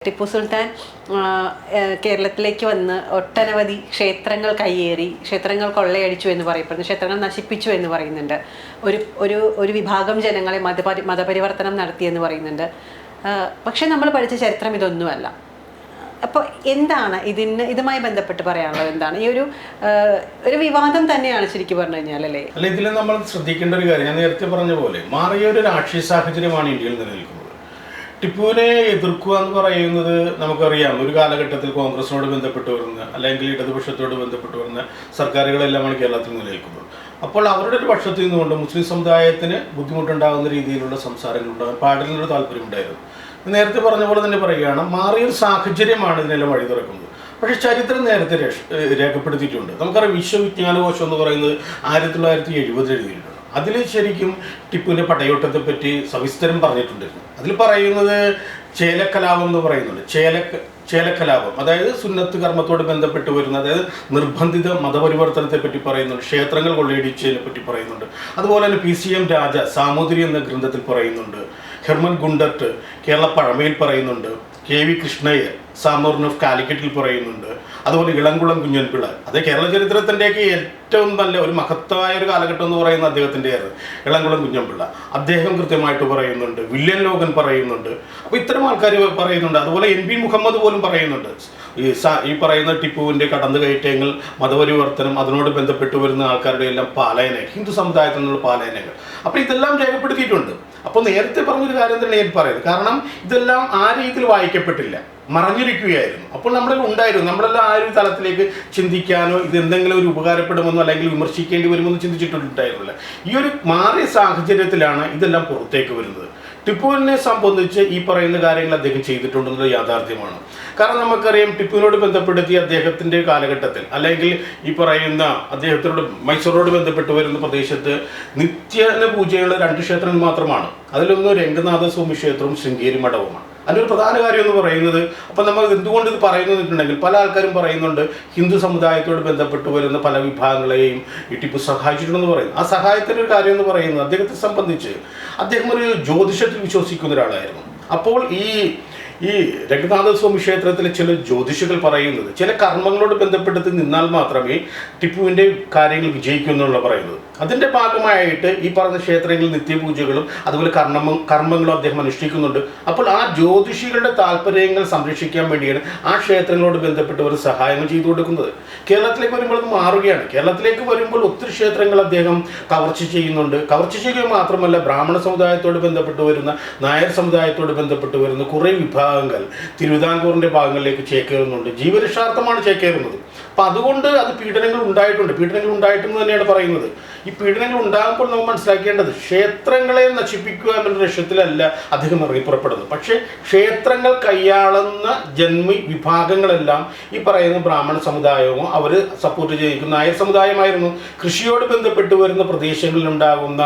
ടിപ്പു സുൽത്താൻ കേരളത്തിലേക്ക് വന്ന് ഒട്ടനവധി ക്ഷേത്രങ്ങൾ കയ്യേറി, ക്ഷേത്രങ്ങൾ കൊള്ളയടിച്ചു എന്ന് പറയപ്പെടുന്നു, ക്ഷേത്രങ്ങൾ നശിപ്പിച്ചു എന്ന് പറയുന്നുണ്ട്. ഒരു ഒരു ഒരു വിഭാഗം ജനങ്ങളെ മതപരിവർത്തനം നടത്തിയെന്ന് പറയുന്നുണ്ട്. പക്ഷെ നമ്മൾ പഠിച്ച ചരിത്രം ഇതൊന്നുമല്ല. അപ്പോൾ എന്താണ് ഇതുമായി ബന്ധപ്പെട്ട് പറയാനുള്ളത്? എന്താണ് ഈ ഒരു വിവാദം തന്നെയാണ് ശരിക്കും പറഞ്ഞു കഴിഞ്ഞാൽ, അല്ലേ? അല്ല, ഇതിൽ നമ്മൾ ശ്രദ്ധിക്കേണ്ട ഒരു കാര്യം, ഞാൻ നേരത്തെ പറഞ്ഞ പോലെ മാറിയ ഒരു രാഷ്ട്രീയ സാഹചര്യമാണ് ഇന്ത്യയിൽ നിലനിൽക്കുന്നത്. ടിപ്പുവിനെ എതിർക്കുക എന്ന് പറയുന്നത് നമുക്കറിയാം, ഒരു കാലഘട്ടത്തിൽ കോൺഗ്രസിനോട് ബന്ധപ്പെട്ട് വരുന്ന അല്ലെങ്കിൽ ഇടതുപക്ഷത്തോട് ബന്ധപ്പെട്ട് വരുന്ന സർക്കാരുകളെല്ലാമാണ് കേരളത്തിൽ നിലനിൽക്കുന്നത്. അപ്പോൾ അവരുടെ ഒരു പക്ഷത്തിൽ നിന്നുകൊണ്ട് മുസ്ലിം സമുദായത്തിന് ബുദ്ധിമുട്ടുണ്ടാകുന്ന രീതിയിലുള്ള സംസാരങ്ങൾ ഉണ്ടാകാൻ പാടില്ലെന്നൊരു താല്പര്യമുണ്ടായിരുന്നു. നേരത്തെ പറഞ്ഞ പോലെ തന്നെ പറയുകയാണ്, മാറിയൊരു സാഹചര്യമാണ് ഇതിനെല്ലാം വഴി തുറക്കുന്നത്. പക്ഷേ ചരിത്രം നേരത്തെ രേഖപ്പെടുത്തിയിട്ടുണ്ട്. നമുക്കറിയാം, വിശ്വവിജ്ഞാനകോശം എന്ന് പറയുന്നത് 1970 എഴുതിയിട്ടുണ്ട്. അതിൽ ശരിക്കും ടിപ്പുവിൻ്റെ പടയോട്ടത്തെ പറ്റി സവിസ്തരം പറഞ്ഞിട്ടുണ്ടായിരുന്നു. അതിൽ പറയുന്നത് ചേലക്കലാപം എന്ന് പറയുന്നുണ്ട്. ചേലക്കലാപം, അതായത് സുന്നത്ത് കർമ്മത്തോട് ബന്ധപ്പെട്ട് വരുന്ന, അതായത് നിർബന്ധിത മതപരിവർത്തനത്തെ പറ്റി പറയുന്നുണ്ട്, ക്ഷേത്രങ്ങൾ കൊള്ളയടിച്ചതിനെ പറ്റി പറയുന്നുണ്ട്. അതുപോലെ തന്നെ PCM രാജ സാമൂതിരി എന്ന ഗ്രന്ഥത്തിൽ പറയുന്നുണ്ട്, ഹെർമൻ ഗുണ്ടർട്ട് കേരള പഴമയിൽ പറയുന്നുണ്ട്, KV കൃഷ്ണയ്യർ സാമൂറിൻ ഓഫ് കാലിക്കറ്റിൽ പറയുന്നുണ്ട്. അതുപോലെ ഇളംകുളം കുഞ്ഞൻപിള്ള, അത് കേരള ചരിത്രത്തിൻ്റെയൊക്കെ ഏറ്റവും നല്ല ഒരു മഹത്തായ ഒരു കാലഘട്ടം എന്ന് പറയുന്ന അദ്ദേഹത്തിൻ്റെയായിരുന്നു ഇളംകുളം കുഞ്ഞൻപിള്ള. അദ്ദേഹം കൃത്യമായിട്ട് പറയുന്നുണ്ട്, വില്യം ലോഗൻ പറയുന്നുണ്ട്. അപ്പോൾ ഇത്തരം ആൾക്കാർ പറയുന്നുണ്ട്. അതുപോലെ NP മുഹമ്മദ് പോലും പറയുന്നുണ്ട്, ഈ പറയുന്ന ടിപ്പുവിൻ്റെ കടന്നുകയറ്റങ്ങൾ, മതപരിവർത്തനം, അതിനോട് ബന്ധപ്പെട്ട് വരുന്ന ആൾക്കാരുടെ എല്ലാം പാലായനങ്ങൾ, ഹിന്ദു സമുദായത്തിൽ നിന്നുള്ള പാലായനങ്ങൾ. അപ്പോൾ ഇതെല്ലാം രേഖപ്പെടുത്തിയിട്ടുണ്ട്. അപ്പോൾ നേരത്തെ പറഞ്ഞൊരു കാര്യം തന്നെ ഞാൻ പറയുന്നത്, കാരണം ഇതെല്ലാം ആ രീതിയിൽ വായിക്കപ്പെട്ടില്ല, മറഞ്ഞിരിക്കുകയായിരുന്നു. അപ്പോൾ നമ്മളിൽ ഉണ്ടായിരുന്നു, നമ്മളെല്ലാം ആ ഒരു തലത്തിലേക്ക് ചിന്തിക്കാനോ ഇത് എന്തെങ്കിലും ഒരു ഉപകാരപ്പെടുമെന്നോ അല്ലെങ്കിൽ വിമർശിക്കേണ്ടി വരുമെന്ന് ചിന്തിച്ചിട്ടുണ്ടായിരുന്നില്ല. ഈ ഒരു മാറിയ സാഹചര്യത്തിലാണ് ഇതെല്ലാം പുറത്തേക്ക് വരുന്നത്. ടിപ്പുവിനെ സംബന്ധിച്ച് ഈ പറയുന്ന കാര്യങ്ങൾ അദ്ദേഹം ചെയ്തിട്ടുണ്ടെന്നുള്ള യാഥാർത്ഥ്യമാണ്. കാരണം നമുക്കറിയാം, ടിപ്പുവിനോട് ബന്ധപ്പെടുത്തി അദ്ദേഹത്തിൻ്റെ കാലഘട്ടത്തിൽ അല്ലെങ്കിൽ ഈ പറയുന്ന അദ്ദേഹത്തിനോട് മൈസൂരോട് ബന്ധപ്പെട്ട് വരുന്ന പ്രദേശത്ത് നിത്യേന പൂജയുള്ള 2 ക്ഷേത്രങ്ങൾ മാത്രമാണ്. അതിലൊന്ന് രംഗനാഥ സ്വാമി ക്ഷേത്രവും ശൃംഗേരി മഠവുമാണ്. അതിനൊരു പ്രധാന കാര്യം എന്ന് പറയുന്നത്, അപ്പം നമ്മൾ എന്തുകൊണ്ട് ഇത് പറയുന്നുണ്ടെങ്കിൽ പല ആൾക്കാരും പറയുന്നുണ്ട്, ഹിന്ദു സമുദായത്തോട് ബന്ധപ്പെട്ട് വരുന്ന പല വിഭാഗങ്ങളെയും ഈ ടിപ്പു സഹായിച്ചിട്ടുണ്ടെന്ന് പറയുന്നു. ആ സഹായത്തിൻ്റെ ഒരു കാര്യം എന്ന് പറയുന്നത്, അദ്ദേഹത്തെ സംബന്ധിച്ച് അദ്ദേഹം ഒരു ജ്യോതിഷത്തിൽ വിശ്വസിക്കുന്ന ഒരാളായിരുന്നു. അപ്പോൾ ഈ രംഗനാഥസ്വാമി ക്ഷേത്രത്തിലെ ചില ജ്യോതിഷികൾ പറയുന്നത്, ചില കർമ്മങ്ങളോട് ബന്ധപ്പെടുത്തി നിന്നാൽ മാത്രമേ ടിപ്പുവിൻ്റെ കാര്യങ്ങൾ വിജയിക്കൂ എന്നുള്ള പറയുന്നത്. അതിൻ്റെ ഭാഗമായിട്ട് ഈ പറഞ്ഞ ക്ഷേത്രങ്ങളിൽ നിത്യപൂജകളും അതുപോലെ കർമ്മങ്ങളും അദ്ദേഹം അനുഷ്ഠിക്കുന്നുണ്ട്. അപ്പോൾ ആ ജ്യോതിഷികളുടെ താല്പര്യങ്ങൾ സംരക്ഷിക്കാൻ വേണ്ടിയാണ് ആ ക്ഷേത്രങ്ങളോട് ബന്ധപ്പെട്ട് ഒരു സഹായങ്ങൾ ചെയ്തു കൊടുക്കുന്നത്. കേരളത്തിലേക്ക് വരുമ്പോൾ അത് മാറുകയാണ്. കേരളത്തിലേക്ക് വരുമ്പോൾ ഒത്തിരി ക്ഷേത്രങ്ങൾ അദ്ദേഹം കവർച്ച ചെയ്യുന്നുണ്ട്. കവർച്ച ചെയ്യുക മാത്രമല്ല, ബ്രാഹ്മണ സമുദായത്തോട് ബന്ധപ്പെട്ട് വരുന്ന, നായർ സമുദായത്തോട് ബന്ധപ്പെട്ട് വരുന്ന കുറേ വിഭാഗങ്ങൾ തിരുവിതാംകൂറിൻ്റെ ഭാഗങ്ങളിലേക്ക് ചേക്കേറുന്നുണ്ട്. ജീവരക്ഷാർത്ഥമാണ് ചേക്കേറുന്നത്. അപ്പം അതുകൊണ്ട് അത് പീഡനങ്ങൾ ഉണ്ടായിട്ടെന്ന് തന്നെയാണ് പറയുന്നത്. ഈ പീഡനങ്ങൾ ഉണ്ടാകുമ്പോൾ നമ്മൾ മനസ്സിലാക്കേണ്ടത്, ക്ഷേത്രങ്ങളെ നശിപ്പിക്കുക എന്നുള്ള ലക്ഷ്യത്തിലല്ല അദ്ദേഹം ഇറങ്ങിപ്പുറപ്പെടുന്നത്. പക്ഷേ ക്ഷേത്രങ്ങൾ കൈയാളുന്ന ജന്മി വിഭാഗങ്ങളെല്ലാം ഈ പറയുന്ന ബ്രാഹ്മണ സമുദായമോ അവർ സപ്പോർട്ട് ചെയ്യിക്കുന്ന നായർ സമുദായമായിരുന്നു. കൃഷിയോട് ബന്ധപ്പെട്ട് വരുന്ന പ്രദേശങ്ങളിൽ ഉണ്ടാകുന്ന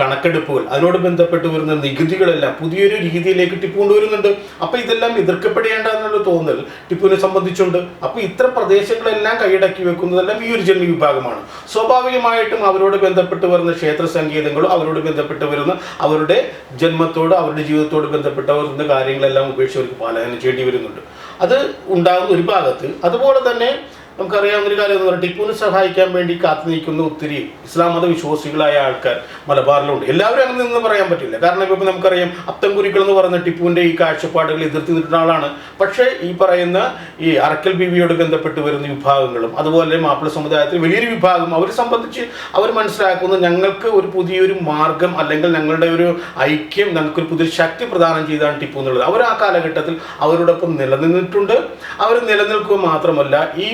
കണക്കെടുപ്പുകൾ, അതിനോട് ബന്ധപ്പെട്ട് വരുന്ന നികുതികളെല്ലാം പുതിയൊരു രീതിയിലേക്ക് ടിപ്പു കൊണ്ടുവരുന്നുണ്ട്. അപ്പോൾ ഇതെല്ലാം എതിർക്കപ്പെടേണ്ട എന്നുള്ള തോന്നൽ ടിപ്പുവിനെ സംബന്ധിച്ചുണ്ട്. അപ്പോൾ ഇത്തരം പ്രദേശങ്ങളെല്ലാം കൈയടക്കി വെക്കുന്നതെല്ലാം ഈ ഒരു ജന്മി വിഭാഗമാണ്. സ്വാഭാവികമായിട്ടും അവരോട് ബന്ധപ്പെട്ട് വരുന്ന ക്ഷേത്ര സംഗീതങ്ങളും അവരോട് ബന്ധപ്പെട്ട് വരുന്ന അവരുടെ ജന്മത്തോട് അവരുടെ ജീവിതത്തോട് ബന്ധപ്പെട്ട വരുന്ന കാര്യങ്ങളെല്ലാം ഉപേക്ഷിച്ച് അവർക്ക് പാലായനം ചെയ്യേണ്ടി വരുന്നുണ്ട്. അത് ഉണ്ടാകുന്ന ഒരു ഭാഗത്ത്. അതുപോലെ തന്നെ നമുക്കറിയാവുന്നൊരു കാര്യം എന്ന് പറഞ്ഞാൽ, ടിപ്പുവിനെ സഹായിക്കാൻ വേണ്ടി കാത്തു നിൽക്കുന്ന ഒത്തിരി ഇസ്ലാം മത വിശ്വാസികളായ ആൾക്കാർ മലബാറിലുണ്ട്. എല്ലാവരും അങ്ങനെ നിന്ന് പറയാൻ പറ്റില്ല. കാരണം ഇപ്പോൾ നമുക്കറിയാം, അത്തംകുരികൾ എന്ന് പറയുന്ന ടിപ്പുവിൻ്റെ ഈ കാഴ്ചപ്പാടുകൾ എതിർത്ത് നിൽക്കുന്ന ആളാണ്. പക്ഷേ ഈ പറയുന്ന ഈ അറക്കൽ ബീവിയോട് ബന്ധപ്പെട്ട് വരുന്ന വിഭാഗങ്ങളും അതുപോലെ മാപ്പിള സമുദായത്തിൽ വലിയൊരു വിഭാഗം അവരെ സംബന്ധിച്ച് അവർ മനസ്സിലാക്കുന്നത്, ഞങ്ങൾക്ക് ഒരു പുതിയൊരു മാർഗം അല്ലെങ്കിൽ ഞങ്ങളുടെ ഒരു ഐക്യം, ഞങ്ങൾക്കൊരു പുതിയൊരു ശക്തി പ്രദാനം ചെയ്താണ് ടിപ്പു എന്നുള്ളത്. അവർ ആ കാലഘട്ടത്തിൽ അവരോടൊപ്പം നിലനിന്നിട്ടുണ്ട്. അവർ നിലനിൽക്കുക മാത്രമല്ല, ഈ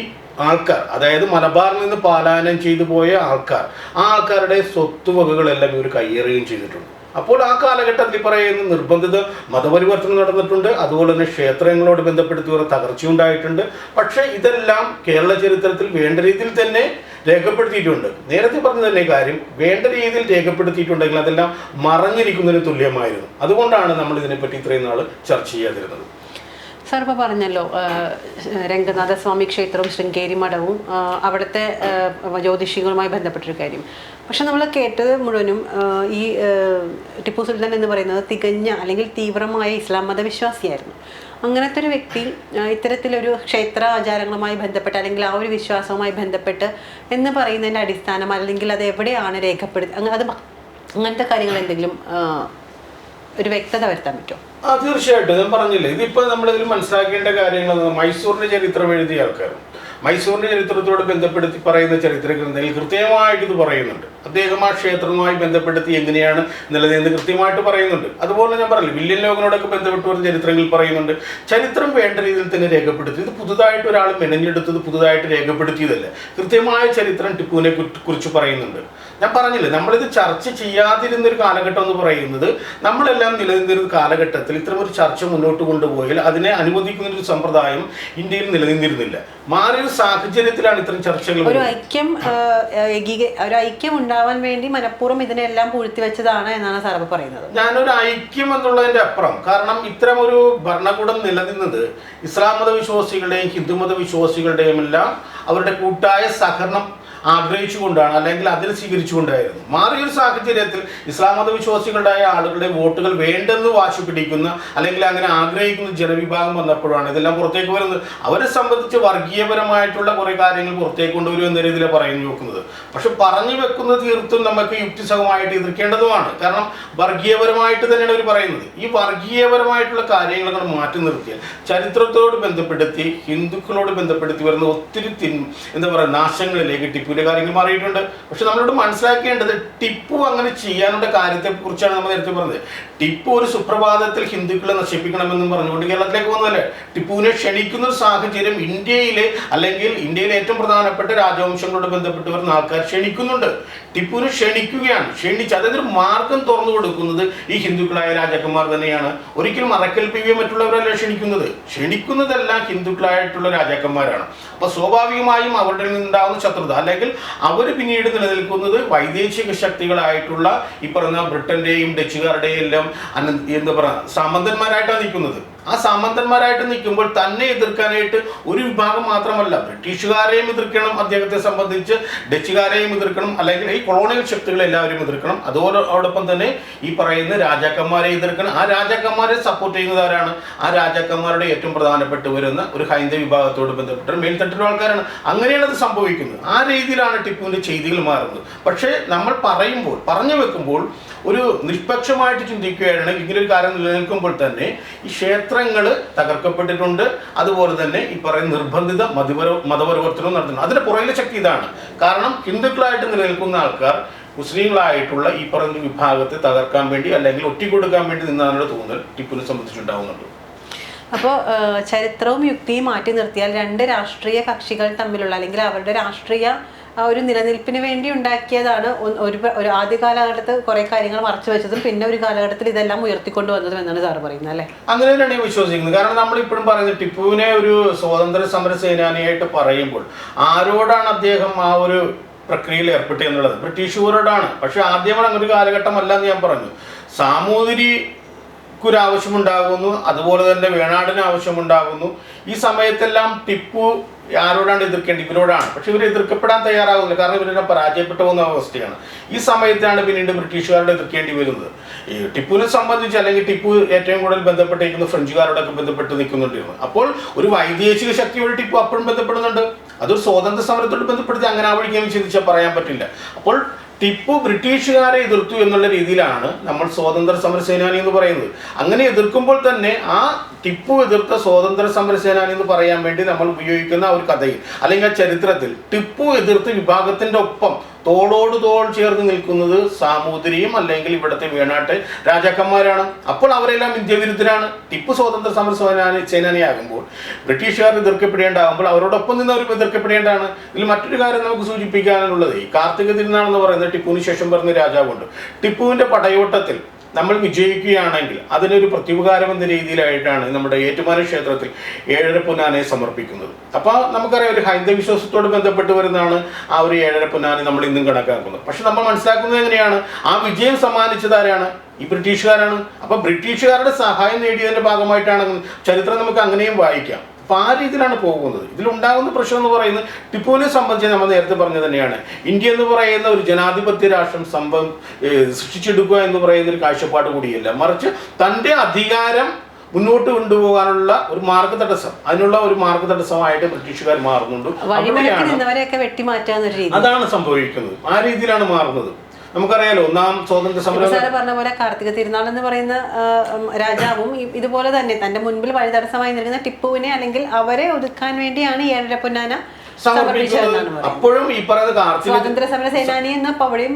ആൾക്കാർ, അതായത് മലബാറിൽ നിന്ന് പലായനം ചെയ്തു പോയ ആൾക്കാർ, ആ ആൾക്കാരുടെ സ്വത്തുവകകളെല്ലാം ഇവർ കയ്യേറുകയും ചെയ്തിട്ടുണ്ട്. അപ്പോൾ ആ കാലഘട്ടത്തിൽ പറയുന്ന നിർബന്ധിത മതപരിവർത്തനം നടന്നിട്ടുണ്ട്. അതുപോലെ തന്നെ ക്ഷേത്രങ്ങളോട് ബന്ധപ്പെടുത്തി ഒരു തകർച്ചയുണ്ടായിട്ടുണ്ട്. പക്ഷേ ഇതെല്ലാം കേരള ചരിത്രത്തിൽ വേണ്ട രീതിയിൽ തന്നെ രേഖപ്പെടുത്തിയിട്ടുണ്ട്. നേരത്തെ പറഞ്ഞ തന്നെ കാര്യം, വേണ്ട രീതിയിൽ രേഖപ്പെടുത്തിയിട്ടുണ്ടെങ്കിൽ അതെല്ലാം മറഞ്ഞിരിക്കുന്നതിന് തുല്യമായിരുന്നു. അതുകൊണ്ടാണ് നമ്മൾ ഇതിനെപ്പറ്റി ഇത്രയും നാൾ ചർച്ച ചെയ്യാതിരുന്നത്. സാർ ഇപ്പോൾ പറഞ്ഞല്ലോ, രംഗനാഥസ്വാമി ക്ഷേത്രവും ശൃംഗേരി മഠവും അവിടുത്തെ ജ്യോതിഷികളുമായി ബന്ധപ്പെട്ടൊരു കാര്യം. പക്ഷെ നമ്മൾ കേട്ടത് മുഴുവനും ഈ ടിപ്പു സുൽത്താൻ എന്ന് പറയുന്നത് തികഞ്ഞ അല്ലെങ്കിൽ തീവ്രമായ ഇസ്ലാം മതവിശ്വാസിയായിരുന്നു. അങ്ങനത്തെ ഒരു വ്യക്തി ഇത്തരത്തിലൊരു ക്ഷേത്ര ആചാരങ്ങളുമായി ബന്ധപ്പെട്ട് അല്ലെങ്കിൽ ആ ഒരു വിശ്വാസവുമായി ബന്ധപ്പെട്ട് എന്ന് പറയുന്നതിൻ്റെ അടിസ്ഥാനം അല്ലെങ്കിൽ അത് എവിടെയാണ് രേഖപ്പെടുത്തി അത് അങ്ങനത്തെ കാര്യങ്ങൾ എന്തെങ്കിലും ഒരു വ്യക്തത വരുത്താൻ പറ്റുമോ? തീർച്ചയായിട്ടും ഞാൻ പറഞ്ഞില്ലേ, ഇതിപ്പോൾ നമ്മളിതിൽ മനസ്സിലാക്കേണ്ട കാര്യങ്ങൾ മൈസൂറിന്റെ ചരിത്രം എഴുതിയ ആൾക്കാർ മൈസൂറിന്റെ ചരിത്രത്തോട് ബന്ധപ്പെടുത്തി പറയുന്ന ചരിത്ര ഗ്രന്ഥങ്ങളിൽ കൃത്യമായിട്ട് ഇത് പറയുന്നുണ്ട്. അദ്ദേഹം ആ ക്ഷേത്രവുമായി ബന്ധപ്പെടുത്തി എങ്ങനെയാണ് നിലനിന്ന് കൃത്യമായിട്ട് പറയുന്നുണ്ട്. അതുപോലെ ഞാൻ പറഞ്ഞില്ല, വില്യം ലോഗനോടൊക്കെ ബന്ധപ്പെട്ട് വരുന്ന ചരിത്രങ്ങളിൽ പറയുന്നുണ്ട്. ചരിത്രം വേണ്ട രീതിയിൽ തന്നെ രേഖപ്പെടുത്തി. ഇത് പുതുതായിട്ട് ഒരാൾ മെനഞ്ഞെടുത്തത് പുതുതായിട്ട് രേഖപ്പെടുത്തിയതല്ല. കൃത്യമായ ചരിത്രം ടിപ്പുവിനെ കുറിച്ച് പറയുന്നുണ്ട്. ഞാൻ പറഞ്ഞില്ലേ, നമ്മളിത് ചർച്ച ചെയ്യാതിരുന്നൊരു കാലഘട്ടം എന്ന് പറയുന്നത് നമ്മളെല്ലാം നിലനിന്നിരുന്ന കാലഘട്ടത്തിൽ ഇത്തരമൊരു ചർച്ച മുന്നോട്ട് കൊണ്ടുപോയാൽ അതിനെ അനുവദിക്കുന്നൊരു സമ്പ്രദായം ഇന്ത്യയിൽ നിലനിന്നിരുന്നില്ല. മാറിയ സാഹചര്യത്തിലാണ് ഇത്തരം ചർച്ചകൾ. ഒരു ഐക്യം ഉണ്ടാവാൻ വേണ്ടി മനഃപൂർവ്വം ഇതിനെല്ലാം പൂഴ്ത്തി വെച്ചതാണ് എന്നാണ് സാർ പറയുന്നത്. ഞാനൊരു ഐക്യം എന്നുള്ളതിന്റെ അപ്പുറം, കാരണം ഇത്തരം ഒരു ഭരണകൂടം നിലനിന്നത് ഇസ്ലാം മത വിശ്വാസികളുടെയും ഹിന്ദു മത വിശ്വാസികളുടെയും എല്ലാം അവരുടെ കൂട്ടായ സഹകരണം ആഗ്രഹിച്ചുകൊണ്ടാണ്, അല്ലെങ്കിൽ അതിൽ സ്വീകരിച്ചുകൊണ്ടായിരുന്നു. മാറിയൊരു സാഹചര്യത്തിൽ ഇസ്ലാം മത വിശ്വാസികളുടെ ആളുകളുടെ വോട്ടുകൾ വേണ്ടെന്ന് വാശി പിടിക്കുന്ന അല്ലെങ്കിൽ അങ്ങനെ ആഗ്രഹിക്കുന്ന ജനവിഭാഗം വന്നപ്പോഴാണ് ഇതെല്ലാം പുറത്തേക്ക് വരുന്നത്. അവരെ സംബന്ധിച്ച് വർഗീയപരമായിട്ടുള്ള കുറേ കാര്യങ്ങൾ പുറത്തേക്ക് കൊണ്ടുവരും എന്ന രീതിയിൽ പറഞ്ഞു വെക്കുന്നത്. പക്ഷെ പറഞ്ഞു വെക്കുന്നത് തീർത്തും നമുക്ക് യുക്തിസഹമായിട്ട് എതിർക്കേണ്ടതുമാണ്. കാരണം വർഗീയപരമായിട്ട് തന്നെയാണ് അവർ പറയുന്നത്. ഈ വർഗീയപരമായിട്ടുള്ള കാര്യങ്ങൾ നമ്മൾ മാറ്റി നിർത്തിയാൽ ചരിത്രത്തോട് ബന്ധപ്പെടുത്തി ഹിന്ദുക്കളോട് ബന്ധപ്പെടുത്തി വരുന്ന ഒത്തിരി എന്താ പറയുക നാശങ്ങളിലേക്ക് ടിപ്പുവിന്റെ കാര്യങ്ങൾ മാറിയിട്ടുണ്ട്. പക്ഷെ നമ്മളോട് മനസ്സിലാക്കേണ്ടത് ടിപ്പു അങ്ങനെ ചെയ്യാനുള്ള കാര്യത്തെ കുറിച്ചാണ് നമ്മൾ നേരത്തെ പറഞ്ഞത്. ടിപ്പു ഒരു സുപ്രഭാതത്തിൽ ഹിന്ദുക്കളെ നശിപ്പിക്കണമെന്നും പറഞ്ഞുകൊണ്ട് കേരളത്തിലേക്ക് വന്നതല്ലേ. ടിപ്പുവിനെ ക്ഷണിക്കുന്ന ഒരു സാഹചര്യം ഇന്ത്യയിലെ അല്ലെങ്കിൽ ഇന്ത്യയിലെ ഏറ്റവും പ്രധാനപ്പെട്ട രാജവംശങ്ങളോട് ബന്ധപ്പെട്ട് വരുന്ന ആൾക്കാർ ക്ഷണിക്കുന്നുണ്ട്. ടിപ്പുവിനെ ക്ഷണിക്കുകയാണ്. അതായത് ഒരു മാർഗം തുറന്നു കൊടുക്കുന്നത് ഈ ഹിന്ദുക്കളായ രാജാക്കന്മാർ തന്നെയാണ്. ഒരിക്കലും അറക്കൽപ്പിക്കുകയോ മറ്റുള്ളവരല്ല ക്ഷണിക്കുന്നതെല്ലാം ഹിന്ദുക്കളായിട്ടുള്ള രാജാക്കന്മാരാണ്. അപ്പൊ സ്വാഭാവികമായും അവരുടെ നിന്നുണ്ടാകുന്ന ശത്രുത അല്ലെങ്കിൽ അവർ പിന്നീട് നിലനിൽക്കുന്നത് വൈദേശിക ശക്തികളായിട്ടുള്ള ഈ പറഞ്ഞ ബ്രിട്ടന്റെയും ഡച്ചുകാരുടെയും എല്ലാം എന്താ പറയുക സാമന്തന്മാരായിട്ടാണ് നിൽക്കുന്നത്. ആ സാമന്തന്മാരായിട്ട് നിൽക്കുമ്പോൾ തന്നെ എതിർക്കാനായിട്ട് ഒരു വിഭാഗം മാത്രമല്ല, ബ്രിട്ടീഷുകാരെയും എതിർക്കണം, അദ്ദേഹത്തെ സംബന്ധിച്ച് ഡച്ചുകാരെയും എതിർക്കണം, അല്ലെങ്കിൽ ഈ കൊളോണിയൽ ശക്തികളെ എല്ലാവരും എതിർക്കണം. അതോടൊപ്പം തന്നെ ഈ പറയുന്ന രാജാക്കന്മാരെ എതിർക്കണം. ആ രാജാക്കന്മാരെ സപ്പോർട്ട് ചെയ്യുന്നവരാണ്. ആ രാജാക്കന്മാരുടെ ഏറ്റവും പ്രധാനപ്പെട്ട് വരുന്ന ഒരു ഹൈന്ദവ വിഭാഗത്തോട് ബന്ധപ്പെട്ട മേൽത്തട്ടിലുള്ള ആൾക്കാരാണ്. അങ്ങനെയാണ് അത് സംഭവിക്കുന്നത്. ആ രീതിയിലാണ് ടിപ്പുവിന്റെ ചെയ്തികൾ മാറുന്നത്. പക്ഷേ നമ്മൾ പറഞ്ഞു വെക്കുമ്പോൾ ഒരു നിഷ്പക്ഷമായിട്ട് ചിന്തിക്കുകയാണ്. ഇങ്ങനൊരു കാര്യം നിലനിൽക്കുമ്പോൾ തന്നെ ഈ ക്ഷേത്രങ്ങൾ തകർക്കപ്പെട്ടിട്ടുണ്ട്. അതുപോലെ തന്നെ ഈ പറയുന്ന നിർബന്ധിത മതപരിവർത്തനവും നടത്തുന്നു. അതിന്റെ പുറകിലെ ശക്തി ഇതാണ്. കാരണം ഹിന്ദുക്കളായിട്ട് നിലനിൽക്കുന്ന ആൾക്കാർ മുസ്ലിങ്ങളായിട്ടുള്ള ഈ പറഞ്ഞ വിഭാഗത്തെ തകർക്കാൻ വേണ്ടി അല്ലെങ്കിൽ ഒറ്റിക്കൊടുക്കാൻ വേണ്ടി നിന്നാണ് തോന്നൽ ടിപ്പുവിനെ സംബന്ധിച്ചുണ്ടാവുന്നുണ്ട്. അപ്പോൾ ചരിത്രവും യുക്തിയും മാറ്റി നിർത്തിയാൽ രണ്ട് രാഷ്ട്രീയ കക്ഷികൾ തമ്മിലുള്ള അല്ലെങ്കിൽ അവരുടെ രാഷ്ട്രീയ ഒരു നിലനിൽപ്പിന് വേണ്ടി ഉണ്ടാക്കിയതാണ് ഒരു ആദ്യ കാലഘട്ടത്തിൽ കുറെ കാര്യങ്ങൾ മറച്ചു വെച്ചതും പിന്നെ ഒരു കാലഘട്ടത്തിൽ ഇതെല്ലാം ഉയർത്തിക്കൊണ്ട് വന്നതും എന്നാണ് സാറ് പറയുന്നത് അല്ലേ? അങ്ങനെ തന്നെയാണ് ഞാൻ വിശ്വസിക്കുന്നത്. കാരണം നമ്മളിപ്പോഴും പറയുന്നത് ടിപ്പുവിനെ ഒരു സ്വാതന്ത്ര്യ സമര സേനാനിയായിട്ട് പറയുമ്പോൾ ആരോടാണ് അദ്ദേഹം ആ ഒരു പ്രക്രിയയിൽ ഏർപ്പെട്ടു എന്നുള്ളത്? ബ്രിട്ടീഷുകാരോടാണ്. പക്ഷെ ആദ്യമാണ് അങ്ങനെ ഒരു കാലഘട്ടമല്ല എന്ന് ഞാൻ പറഞ്ഞു. സാമൂതിരിക്കൊരാവശ്യമുണ്ടാകുന്നു, അതുപോലെ തന്നെ വേണാടിന് ആവശ്യമുണ്ടാകുന്നു. ഈ സമയത്തെല്ലാം ടിപ്പു ആരോടാണ് എതിർക്കേണ്ടത്? ഇവരോടാണ്. പക്ഷെ ഇവർ എതിർക്കപ്പെടാൻ തയ്യാറാകുന്നില്ല. കാരണം ഇവരെല്ലാം പരാജയപ്പെട്ടു പോകുന്ന അവസ്ഥയാണ്. ഈ സമയത്താണ് പിന്നീട് ബ്രിട്ടീഷുകാരോട് എതിർക്കേണ്ടി വരുന്നത്. ഈ ടിപ്പുവിനെ സംബന്ധിച്ച് അല്ലെങ്കിൽ ടിപ്പു ഏറ്റവും കൂടുതൽ ബന്ധപ്പെട്ടിരിക്കുന്ന ഫ്രഞ്ചുകാരോടൊക്കെ ബന്ധപ്പെട്ട് നിൽക്കുന്നുണ്ടായിരുന്നു. അപ്പോൾ ഒരു വൈദേശിക ശക്തിയോട് ടിപ്പു അപ്പോഴും ബന്ധപ്പെടുന്നുണ്ട്. അതൊരു സ്വാതന്ത്ര്യ സമരത്തോട് ബന്ധപ്പെടുത്തി അങ്ങനെ ആ വഴിക്കാൻ ചിന്തിച്ചാൽ പറയാൻ പറ്റില്ല. അപ്പോൾ ടിപ്പു ബ്രിട്ടീഷുകാരെ എതിർത്തു എന്നുള്ള രീതിയിലാണ് നമ്മൾ സ്വാതന്ത്ര്യ സമര സേനാനി എന്ന് പറയുന്നത്. അങ്ങനെ എതിർക്കുമ്പോൾ തന്നെ ആ ടിപ്പു എതിർത്ത സ്വാതന്ത്ര്യ സമര സേനാനി എന്ന് പറയാൻ വേണ്ടി നമ്മൾ ഉപയോഗിക്കുന്ന ഒരു കഥയിൽ അല്ലെങ്കിൽ ആ ചരിത്രത്തിൽ ടിപ്പു എതിർത്ത വിഭാഗത്തിന്റെ ഒപ്പം തോളോട് തോൾ ചേർന്ന് നിൽക്കുന്നത് സാമൂതിരിയും അല്ലെങ്കിൽ ഇവിടുത്തെ വേണാട്ട് രാജാക്കന്മാരാണ്. അപ്പോൾ അവരെല്ലാം ഇന്ത്യ വിരുദ്ധരാണ്. ടിപ്പു സ്വാതന്ത്ര്യ സമര സേനാനിയാകുമ്പോൾ ബ്രിട്ടീഷുകാർ എതിർക്കപ്പെടേണ്ടാകുമ്പോൾ അവരോടൊപ്പം നിന്ന് അവർ എതിർക്കപ്പെടേണ്ടതാണ്. ഇതിൽ മറ്റൊരു കാര്യം നമുക്ക് സൂചിപ്പിക്കാനുള്ളത് ഈ കാർത്തിക തിരുനാളെന്ന് പറയുന്നത് ടിപ്പുവിന് ശേഷം പറഞ്ഞ രാജാവുണ്ട്. ടിപ്പുവിന്റെ പടയോട്ടത്തിൽ നമ്മൾ വിജയിക്കുകയാണെങ്കിൽ അതിനൊരു പ്രത്യുപകാരം എന്ന രീതിയിലായിട്ടാണ് നമ്മുടെ ഏറ്റുമാനൂർ ക്ഷേത്രത്തിൽ 7.5 പൊന്നാനയെ സമർപ്പിക്കുന്നത്. അപ്പോൾ നമുക്കറിയാം ഒരു ഹൈന്ദവ വിശ്വാസത്തോട് ബന്ധപ്പെട്ട് വരുന്നതാണ് ആ ഒരു 7.5 പൊന്നാനെ നമ്മൾ ഇന്നും കണക്കാക്കുന്നത്. പക്ഷെ നമ്മൾ മനസ്സിലാക്കുന്നത് എങ്ങനെയാണ്? ആ വിജയം സമ്മാനിച്ചത് ആരാണ്? ഈ ബ്രിട്ടീഷുകാരാണ്. അപ്പൊ ബ്രിട്ടീഷുകാരുടെ സഹായം നേടിയതിന്റെ ഭാഗമായിട്ടാണ് ചരിത്രം നമുക്ക് അങ്ങനെയും വായിക്കാം. അപ്പോൾ ആ രീതിയിലാണ് പോകുന്നത്. ഇതിലുണ്ടാകുന്ന പ്രശ്നം എന്ന് പറയുന്നത് ടിപ്പുവിനെ സംബന്ധിച്ച് നമ്മൾ നേരത്തെ പറഞ്ഞത് തന്നെയാണ്. ഇന്ത്യ എന്ന് പറയുന്ന ഒരു ജനാധിപത്യ രാഷ്ട്രം സൃഷ്ടിച്ചെടുക്കുക എന്ന് പറയുന്ന ഒരു കാഴ്ചപ്പാട് കൂടിയല്ല. മറിച്ച് തൻ്റെ അധികാരം മുന്നോട്ട് കൊണ്ടുപോകാനുള്ള ഒരു മാർഗതടസ്സം, അതിനുള്ള ഒരു മാർഗതടസ്സമായിട്ട് ബ്രിട്ടീഷുകാർ മാറുന്നുണ്ട്. അതാണ് സംഭവിക്കുന്നത്. ആ രീതിയിലാണ് മാറുന്നത്. നമുക്കറിയാലോ, ഒന്നാം സ്വാതന്ത്ര്യ സമരം പറഞ്ഞ പോലെ കാർത്തിക തിരുനാൾ എന്ന് പറയുന്ന രാജാവും ഇതുപോലെ തന്നെ തന്റെ മുൻപിൽ വഴിതടസ്സമായി നിൽക്കുന്ന ടിപ്പുവിനെ അല്ലെങ്കിൽ അവരെ ഒതുക്കാൻ വേണ്ടിയാണ് ഈ ഏഴര പൊന്നാന സമർപ്പിച്ചതെന്നാണ്. അപ്പോഴും ഈ പറയുന്ന സ്വാതന്ത്ര്യ സമര സേനാനി എന്നപ്പോ അവിടെയും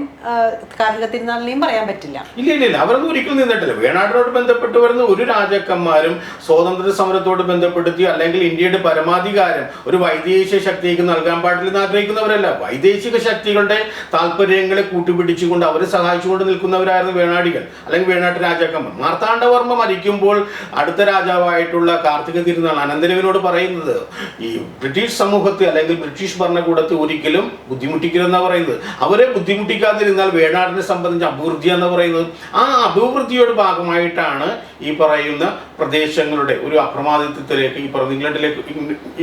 കാർത്തിക തിരുനാളിനെയും പറയാൻ പറ്റില്ല. ഇല്ല, അവരൊന്നും ഒരിക്കലും നിന്നിട്ടില്ല. വേണാടിനോട് ബന്ധപ്പെട്ട് വരുന്ന ഒരു രാജാക്കന്മാരും സ്വാതന്ത്ര്യ സമരത്തോട് ബന്ധപ്പെടുത്തി അല്ലെങ്കിൽ ഇന്ത്യയുടെ പരമാധികാരം ഒരു വൈദേശിക ശക്തിക്ക് നൽകാൻ പാടില്ലെന്ന് ആഗ്രഹിക്കുന്നവരല്ല. വൈദേശിക ശക്തികളുടെ താല്പര്യങ്ങളെ കൂട്ടുപിടിച്ചുകൊണ്ട് അവരെ സഹായിച്ചുകൊണ്ട് നിൽക്കുന്നവരായിരുന്നു വേണാടികൾ അല്ലെങ്കിൽ വേണാട്ട് രാജാക്കന്മാർ. മാർത്താണ്ഡവർമ്മ മരിക്കുമ്പോൾ അടുത്ത രാജാവായിട്ടുള്ള കാർത്തിക തിരുനാൾ അനന്തരവനോട് പറയുന്നത് ഈ ബ്രിട്ടീഷ് സമൂഹത്തെ അല്ലെങ്കിൽ ബ്രിട്ടീഷ് ഭരണകൂടത്തെ ഒരിക്കലും ബുദ്ധിമുട്ടിക്കരുതെന്നാ പറയുന്നത്. അവരെ ബുദ്ധിമുട്ടിക്കാതിരുന്നാൽ വേണാടിനെ സംബന്ധിച്ച് അഭിവൃദ്ധി എന്ന് പറയുന്നത്. ആ അഭിവൃദ്ധിയുടെ ഭാഗമായിട്ടാണ് ഈ പറയുന്ന പ്രദേശങ്ങളുടെ ഒരു അപ്രമാദിത്വത്തിലേക്ക് ഈ പറയുന്ന ഇംഗ്ലണ്ടിലേക്ക്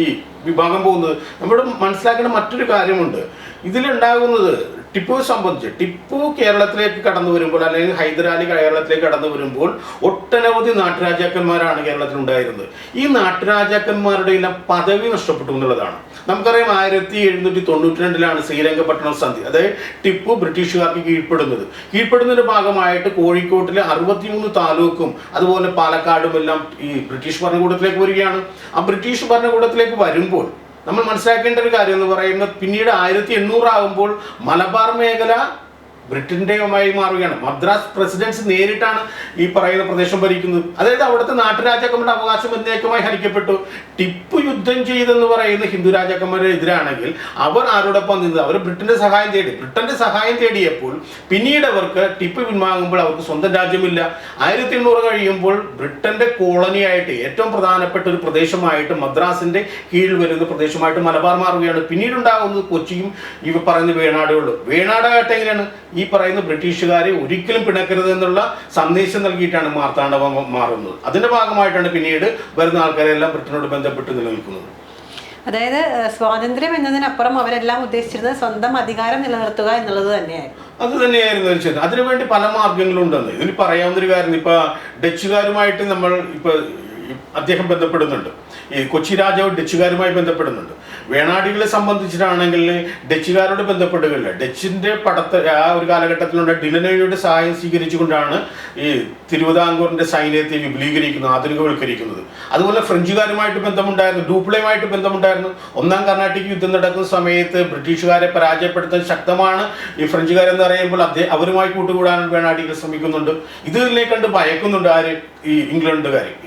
ഈ വിഭാഗം പോകുന്നത്. നമ്മൾ മനസ്സിലാക്കേണ്ട മറ്റൊരു കാര്യമുണ്ട്. ഇതിലുണ്ടാകുന്നത് ടിപ്പുവിനെ സംബന്ധിച്ച്, ടിപ്പു കേരളത്തിലേക്ക് കടന്നു വരുമ്പോൾ അല്ലെങ്കിൽ ഹൈദരാലി കേരളത്തിലേക്ക് കടന്നു വരുമ്പോൾ ഒട്ടനവധി നാട്ടുരാജാക്കന്മാരാണ് കേരളത്തിൽ ഉണ്ടായിരുന്നത്. ഈ നാട്ടുരാജാക്കന്മാരുടെ എല്ലാം പദവി നഷ്ടപ്പെട്ടു എന്നുള്ളതാണ്. നമുക്കറിയാം 1792 ശ്രീരംഗപട്ടണം സന്ധി, അതായത് ടിപ്പു ബ്രിട്ടീഷുകാർക്ക് കീഴ്പ്പെടുന്നതിന്റെ ഭാഗമായിട്ട് കോഴിക്കോട്ടിലെ 63 താലൂക്കും അതുപോലെ പാലക്കാടും എല്ലാം ഈ ബ്രിട്ടീഷ് ഭരണകൂടത്തിലേക്ക് വരികയാണ്. ആ ബ്രിട്ടീഷ് ഭരണകൂടത്തിലേക്ക് വരുമ്പോൾ നമ്മൾ മനസ്സിലാക്കേണ്ട ഒരു കാര്യം എന്ന് പറയുന്നത് പിന്നീട് 1800 ആകുമ്പോൾ മലബാർ മേഖല ബ്രിട്ടൻ്റെയുമായി മാറുകയാണ്. മദ്രാസ് പ്രസിഡൻസി നേരിട്ടാണ് ഈ പറയുന്ന പ്രദേശം ഭരിക്കുന്നത്. അതായത് അവിടുത്തെ നാട്ടുരാജാക്കന്മാരുടെ അവകാശം എന്നേക്കുമായി ഹരിക്കപ്പെട്ടു. ടിപ്പു യുദ്ധം ചെയ്തെന്ന് പറയുന്ന ഹിന്ദു രാജാക്കന്മാരുടെ എതിരാണെങ്കിൽ അവർ ആരോടൊപ്പം നിന്നത്? അവർ ബ്രിട്ടന്റെ സഹായം തേടി. ബ്രിട്ടന്റെ സഹായം തേടിയപ്പോൾ പിന്നീട് അവർക്ക് ടിപ്പു പിൻവാങ്ങുമ്പോൾ അവർക്ക് സ്വന്തം രാജ്യമില്ല. 1800 കഴിയുമ്പോൾ ബ്രിട്ടന്റെ കോളനിയായിട്ട് ഏറ്റവും പ്രധാനപ്പെട്ട ഒരു പ്രദേശമായിട്ട് മദ്രാസിന്റെ കീഴിൽ വരുന്ന പ്രദേശമായിട്ട് മലബാർ മാറുകയാണ്. പിന്നീട് ഉണ്ടാകുന്നത് കൊച്ചിയും ഇവ പറയുന്ന വേണാടുകളും. വേണാടായിട്ട് എങ്ങനെയാണ് ഈ പറയുന്ന ബ്രിട്ടീഷുകാരെ ഒരിക്കലും പിണക്കരുത് എന്നുള്ള സന്ദേശം നൽകിയിട്ടാണ് മാർത്താണ്ഡവർമ്മ മാറുന്നത്. അതിന്റെ ഭാഗമായിട്ടാണ് പിന്നീട് വരുന്ന ആൾക്കാരെല്ലാം ബ്രിട്ടനോട് ബന്ധപ്പെട്ട് നിലനിൽക്കുന്നത്. അതായത് സ്വാതന്ത്ര്യം എന്നതിനപ്പുറം അവരെല്ലാം ഉദ്ദേശിച്ചിരുന്നത് സ്വന്തം അധികാരം നിലനിർത്തുക എന്നുള്ളത് തന്നെയായിരുന്നു. അത് തന്നെയായിരുന്നു തീർച്ചയായിട്ടും. അതിനുവേണ്ടി പല മാർഗങ്ങളും ഉണ്ടെന്ന് ഇതിൽ പറയാവുന്നൊരു കാര്യം. ഇപ്പൊ ഡച്ചുകാരുമായിട്ട് നമ്മൾ അദ്ദേഹം ബന്ധപ്പെടുന്നുണ്ട്. ഈ കൊച്ചി രാജാവ് ഡച്ചുകാരുമായി ബന്ധപ്പെടുന്നുണ്ട്. വേണാടികളെ സംബന്ധിച്ചിട്ടാണെങ്കിൽ ഡച്ചുകാരോട് ബന്ധപ്പെടുകയില്ല. ഡച്ചിന്റെ ആ ഒരു കാലഘട്ടത്തിലുള്ള ഡിലനോയുടെ സഹായം സ്വീകരിച്ചുകൊണ്ടാണ് ഈ തിരുവിതാംകൂറിന്റെ സൈന്യത്തെ വിപുലീകരിക്കുന്നത്, ആധുനികവൽക്കരിക്കുന്നത്. അതുപോലെ ഫ്രഞ്ചുകാരുമായിട്ട് ബന്ധമുണ്ടായിരുന്നു, ഡൂപ്ലയുമായിട്ട് ബന്ധമുണ്ടായിരുന്നു. ഒന്നാം കർണാട്ടിക് യുദ്ധം നടക്കുന്ന സമയത്ത് ബ്രിട്ടീഷുകാരെ പരാജയപ്പെടുത്താൻ ശക്തമാണ് ഈ ഫ്രഞ്ചുകാരെന്ന് പറയുമ്പോൾ അവരുമായി കൂട്ടുകൂടാൻ വേണാടികൾ ശ്രമിക്കുന്നുണ്ട്. ഇതിനെ കണ്ട് ഭയക്കുന്നുണ്ട് ആര്? ഈ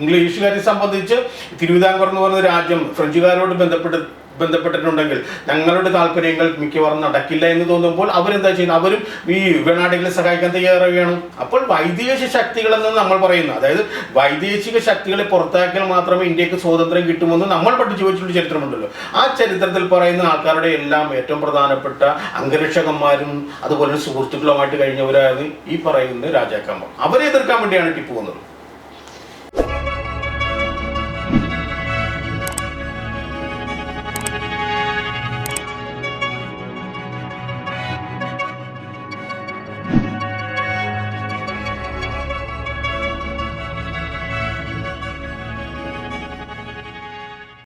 ഇംഗ്ലീഷുകാരെ സംബന്ധിച്ച് തിരുവിതാംകൂർ എന്ന് പറയുന്ന രാജ്യം ഫ്രഞ്ചുകാരോട് ബന്ധപ്പെട്ടിട്ടുണ്ടെങ്കിൽ ഞങ്ങളുടെ താല്പര്യങ്ങൾ മിക്കവാറും നടക്കില്ല എന്ന് തോന്നുമ്പോൾ അവരെന്താ ചെയ്യുന്നത്? അവരും ഈ വേണാടികളെ സഹായിക്കാൻ തയ്യാറാവുകയാണ്. അപ്പോൾ വൈദേശിക ശക്തികളെന്ന് നമ്മൾ പറയുന്നത്, അതായത് വൈദേശിക ശക്തികളെ പുറത്താക്കിയാൽ മാത്രമേ ഇന്ത്യക്ക് സ്വാതന്ത്ര്യം കിട്ടുമെന്ന് നമ്മൾ പഠിച്ചു വെച്ചിട്ടുള്ള ചരിത്രമുണ്ടല്ലോ. ആ ചരിത്രത്തിൽ പറയുന്ന ആൾക്കാരുടെ എല്ലാം ഏറ്റവും പ്രധാനപ്പെട്ട അംഗരക്ഷകന്മാരും അതുപോലെ സുഹൃത്തുക്കളുമായിട്ട് കഴിഞ്ഞവരായിരുന്നു ഈ പറയുന്ന രാജാക്കന്മാർ. അവരെ എതിർക്കാൻ വേണ്ടിയാണ് ടിപ്പു വന്നത്.